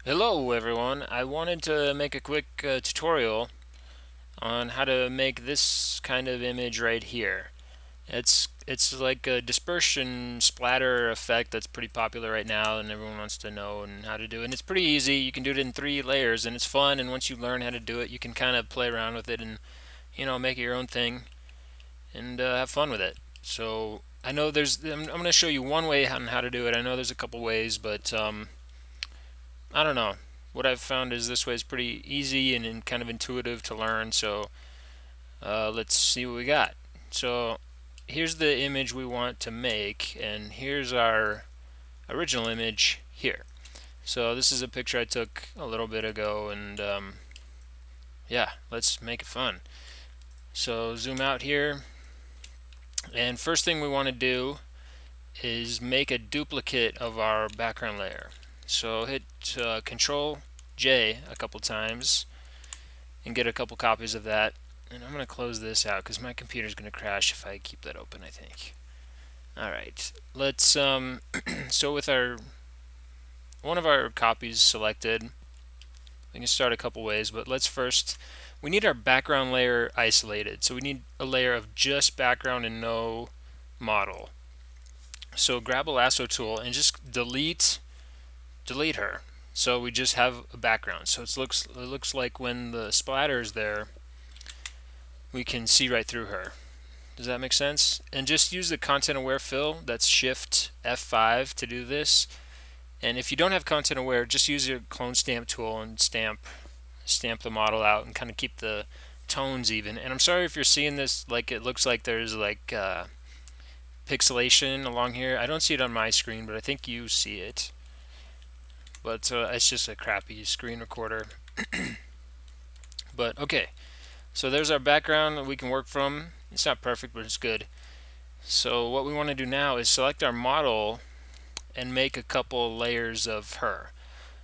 Hello everyone, I wanted to make a quick tutorial on how to make this kind of image right here. It's like a dispersion splatter effect that's pretty popular right now and everyone wants to know and how to do it. And it's pretty easy. You can do it in 3 layers and it's fun, and once you learn how to do it you can kind of play around with it and make it your own thing and have fun with it. So I know I'm going to show you one way on how to do it. I know there's a couple ways, but I don't know. What I've found is this way is pretty easy and kind of intuitive to learn. So let's see what we got. So here's the image we want to make, and here's our original image here. So this is a picture I took a little bit ago, and yeah, let's make it fun. So zoom out here, and first thing we want to do is make a duplicate of our background layer. So hit Control J a couple times and get a couple copies of that. And I'm going to close this out because my computer's going to crash if I keep that open, I think. Alright, let's, so with our, one of our copies selected, we can start a couple ways, but let's first, we need our background layer isolated. So we need a layer of just background and no model. So grab a lasso tool and just delete her. So we just have a background. So it looks like when the splatter is there, we can see right through her. Does that make sense? And just use the content aware fill. That's Shift F5 to do this. And if you don't have content aware, just use your clone stamp tool and stamp the model out and kind of keep the tones even. And I'm sorry if you're seeing this like it looks like there's like pixelation along here. I don't see it on my screen, but I think you see it. But it's just a crappy screen recorder. But okay, so there's our background that we can work from. It's not perfect, but it's good. So what we want to do now is select our model and make a couple layers of her.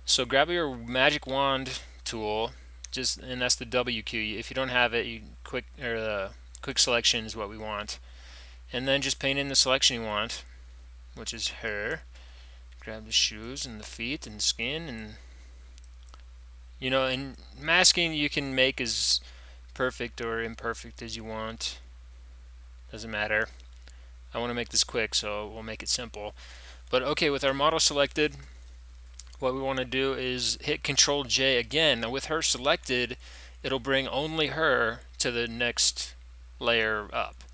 So grab your magic wand tool, and that's the W key. If you don't have it, quick selection is what we want. And then just paint in the selection you want, which is her. Grab the shoes and the feet and the skin, and and masking you can make as perfect or imperfect as you want. Doesn't matter. I want to make this quick, so we'll make it simple. But okay, with our model selected, what we want to do is hit Control J again. Now with her selected, it'll bring only her to the next layer up.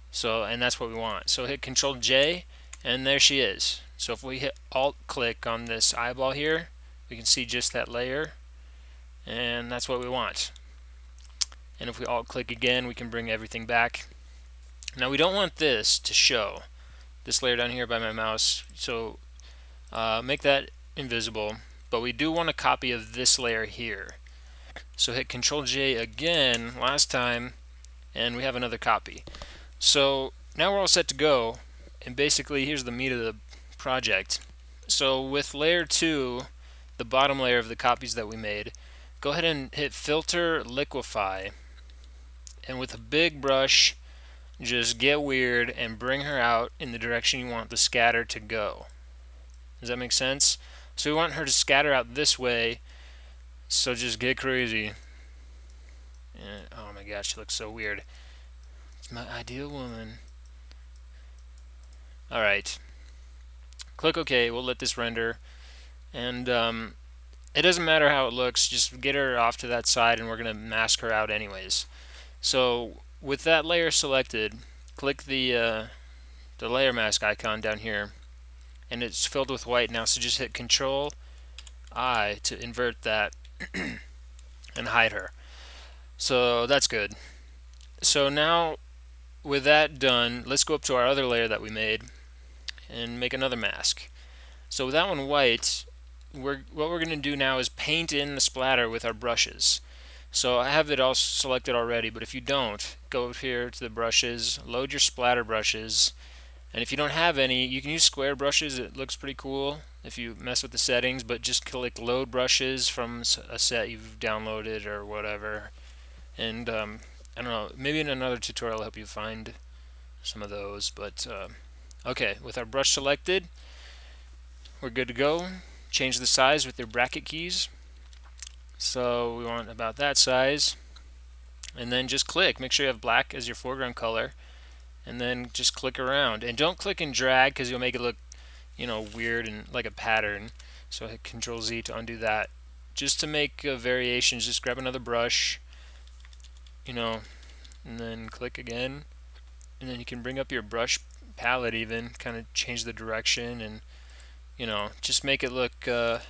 So, and that's what we want. So hit Control J, and there she is. So if we hit Alt click on this eyeball here, we can see just that layer, and that's what we want. And if we Alt click again, we can bring everything back. Now we don't want this to show, this layer down here by my mouse, so make that invisible, but we do want a copy of this layer here. So hit Control J again last time, and we have another copy. So now we're all set to go, and basically here's the meat of the project. So with layer 2, the bottom layer of the copies that we made, go ahead and hit Filter Liquify, and with a big brush just get weird and bring her out in the direction you want the scatter to go. Does that make sense? So we want her to scatter out this way, so just get crazy. And, oh my gosh, she looks so weird. It's my ideal woman. Alright. Click OK, we'll let this render. And it doesn't matter how it looks, just get her off to that side and we're going to mask her out anyways. So with that layer selected, click the layer mask icon down here, and it's filled with white now, so just hit Control I to invert that and hide her. So that's good. So now with that done, let's go up to our other layer that we made and make another mask. So with that one white, what we're going to do now is paint in the splatter with our brushes. So I have it all selected already, but if you don't, go here to the brushes, load your splatter brushes, and if you don't have any, you can use square brushes. It looks pretty cool if you mess with the settings, but just click load brushes from a set you've downloaded or whatever. And I don't know, maybe in another tutorial I'll help you find some of those, but okay, with our brush selected, we're good to go. change the size with your bracket keys. So we want about that size, and then just click. Make sure you have black as your foreground color, and then just click around. And don't click and drag because you'll make it look, weird and like a pattern. So hit Control Z to undo that. Just to make variations, just grab another brush, and then click again, and then you can bring up your brush palette even, kind of change the direction, and just make it look to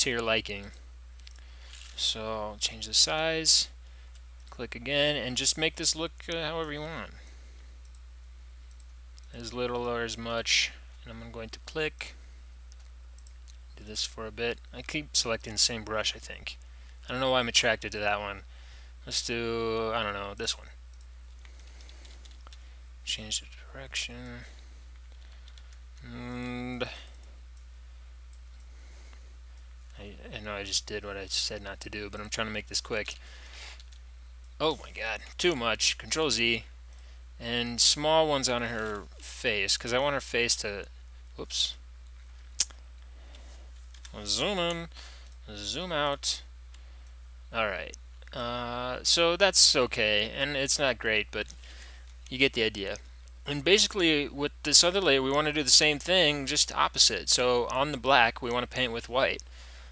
your liking. So change the size, click again, and just make this look however you want, as little or as much. And I'm going to click, do this for a bit. I keep selecting the same brush, I think. I don't know why I'm attracted to that one. Let's do, I don't know, this one. Change the direction. And I know I just did what I said not to do, but I'm trying to make this quick. Oh my god, too much. Control Z. And small ones on her face, because I want her face to, whoops. I'll zoom in, zoom out. Alright. So that's okay, and it's not great, but you get the idea. And basically, with this other layer, we want to do the same thing, just opposite. So on the black, we want to paint with white.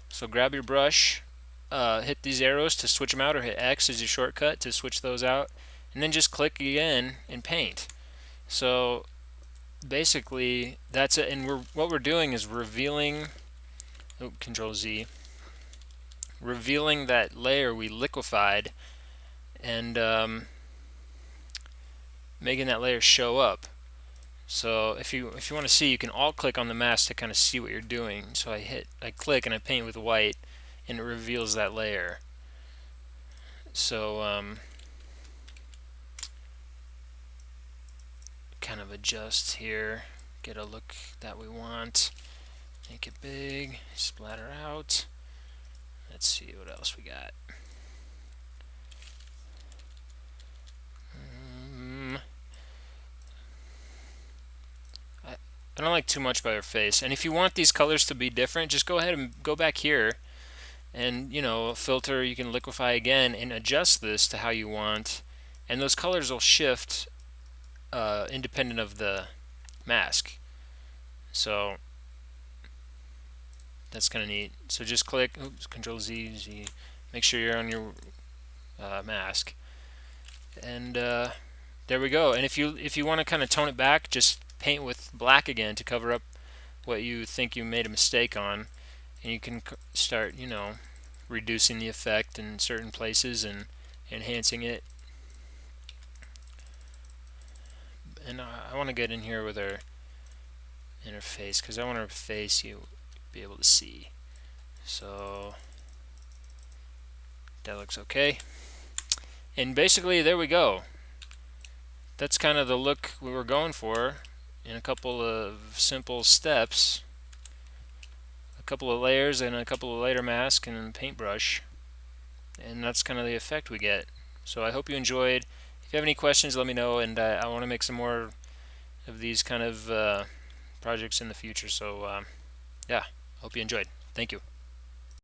So grab your brush, hit these arrows to switch them out, or hit X as your shortcut to switch those out, and then just click again and paint. So basically, that's it. And what we're doing is revealing, Control Z, revealing that layer we liquefied, and making that layer show up. So if you want to see, you can alt click on the mask to kind of see what you're doing. So I click and I paint with white, and it reveals that layer. So kind of adjust here, get a look that we want, make it big, splatter out. Let's see what else we got. I don't like too much by her face. And if you want these colors to be different, just go ahead and go back here and, filter, you can liquefy again and adjust this to how you want. And those colors will shift independent of the mask. So that's kind of neat. So just click, oops, Control Z, Z, make sure you're on your mask. And there we go. And if you want to kind of tone it back, just paint with black again to cover up what you think you made a mistake on, and you can start reducing the effect in certain places and enhancing it. And I want to get in here with her face, because I want her face you be able to see. So that looks okay. And basically there we go. That's kind of the look we were going for in a couple of simple steps. A couple of layers and a couple of layer mask and a paintbrush. And that's kind of the effect we get. So I hope you enjoyed. If you have any questions, let me know, and I want to make some more of these kind of projects in the future. So yeah, hope you enjoyed. Thank you.